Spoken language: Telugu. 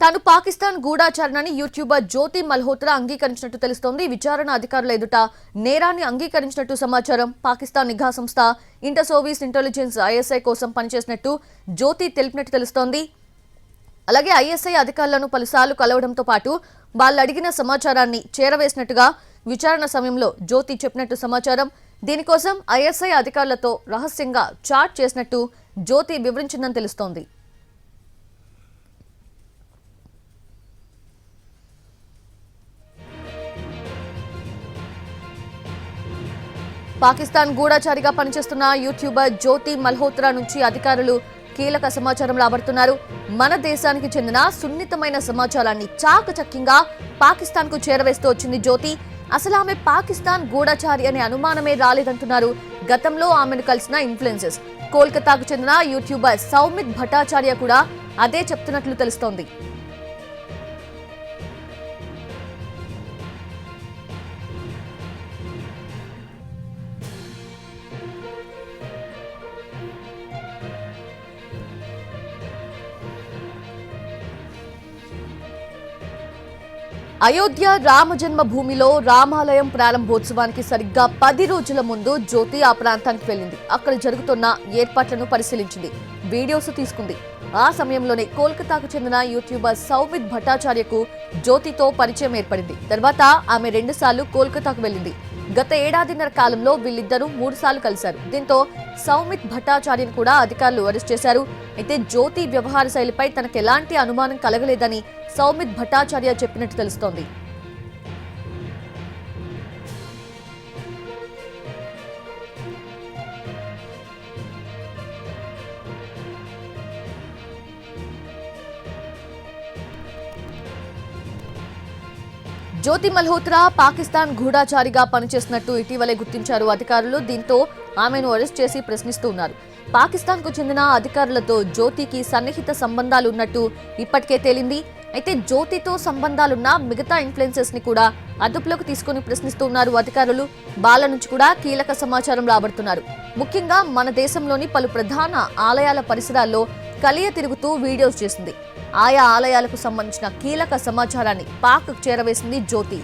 తాను పాకిస్తాన్ గూఢాచారణని యూట్యూబర్ జ్యోతి మల్హోత్రా అంగీకరించినట్టు తెలుస్తోంది. విచారణ అధికారుల ఎదుట నేరాన్ని అంగీకరించినట్టు సమాచారం. పాకిస్తాన్ నిఘా సంస్థ ఇంటర్ సర్వీస్ ఇంటెలిజెన్స్ ఐఎస్ఐ కోసం పనిచేసినట్టు జ్యోతి తెలిపినట్టు తెలుస్తోంది. అలాగే ఐఎస్ఐ అధికారులను పలుసార్లు కలవడంతో పాటు వాళ్ళు అడిగిన సమాచారాన్ని చేరవేసినట్టుగా విచారణ సమయంలో జ్యోతి చెప్పినట్టు సమాచారం. దీనికోసం ఐఎస్ఐ అధికారులతో రహస్యంగా చాట్ చేసినట్టు జ్యోతి వివరించిందని తెలుస్తోంది. పాకిస్తాన్ గూఢాచారిగా పనిచేస్తున్న యూట్యూబర్ జ్యోతి మల్హోత్రా నుంచి అధికారులు కీలక సమాచారం రాబడుతున్నారు. మన దేశానికి చెందిన సున్నితమైన సమాచారాన్ని చాకచక్యంగా పాకిస్తాన్ కు చేరవేస్తూ వచ్చింది జ్యోతి. అసలు ఆమె పాకిస్తాన్ గూఢాచారి అనే అనుమానమే రాలేదంటున్నారు గతంలో ఆమెను కలిసిన ఇన్ఫ్లుయెన్సర్స్. కోల్కతాకు చెందిన యూట్యూబర్ సౌమిత్ భట్టాచార్య కూడా అదే చెప్తున్నట్లు తెలుస్తోంది. అయోధ్య రామజన్మ భూమిలో రామాలయం ప్రారంభోత్సవానికి సరిగ్గా 10 రోజుల ముందు జ్యోతి ఆ ప్రాంతానికి వెళ్లింది. అక్కడ జరుగుతున్న ఏర్పాట్లను పరిశీలించింది, వీడియోస్ తీసుకుంది. ఆ సమయంలోనే కోల్కతాకు చెందిన యూట్యూబర్ సౌమిత్ భట్టాచార్యకు జ్యోతితో పరిచయం ఏర్పడింది. తర్వాత ఆమె 2 సార్లు కోల్కతాకు వెళ్లింది. గత ఏడాదిన్నర కాలంలో వీళ్ళిద్దరూ 3 సార్లు కలిశారు. దీంతో సౌమిత్ భట్టాచార్యను కూడా అధికారులు అరెస్ట్ చేశారు. అయితే జ్యోతి వ్యవహార శైలిపై తనకు ఎలాంటి అనుమానం కలగలేదని సౌమిత్ భట్టాచార్య చెప్పినట్టు తెలుస్తోంది. జ్యోతి మల్హోత్రా పాకిస్తాన్ గూఢాచారిగా పనిచేస్తున్నట్టు ఇటీవలే గుర్తించారు అధికారులు. దీంతో ఆమెను అరెస్ట్ చేసి ప్రశ్నిస్తూ ఉన్నారు. పాకిస్తాన్ కు చెందిన అధికారులతో జ్యోతికి సన్నిహిత సంబంధాలు ఉన్నట్టు ఇప్పటికే తేలింది. అయితే జ్యోతితో సంబంధాలున్న మిగతా ఇన్ఫ్లుయెన్సర్స్ ని కూడా అదుపులోకి తీసుకుని ప్రశ్నిస్తూ ఉన్నారు అధికారులు. వాళ్ళ నుంచి కూడా కీలక సమాచారం రాబడుతున్నారు. ముఖ్యంగా మన దేశంలోని పలు ప్రధాన ఆలయాల పరిసరాల్లో కలియ తిరుగుతూ వీడియోస్ చేసింది. ఆయా ఆలయాలకు సంబంధించిన కీలక సమాచారాన్ని పాక్ చేరవేసింది జ్యోతి.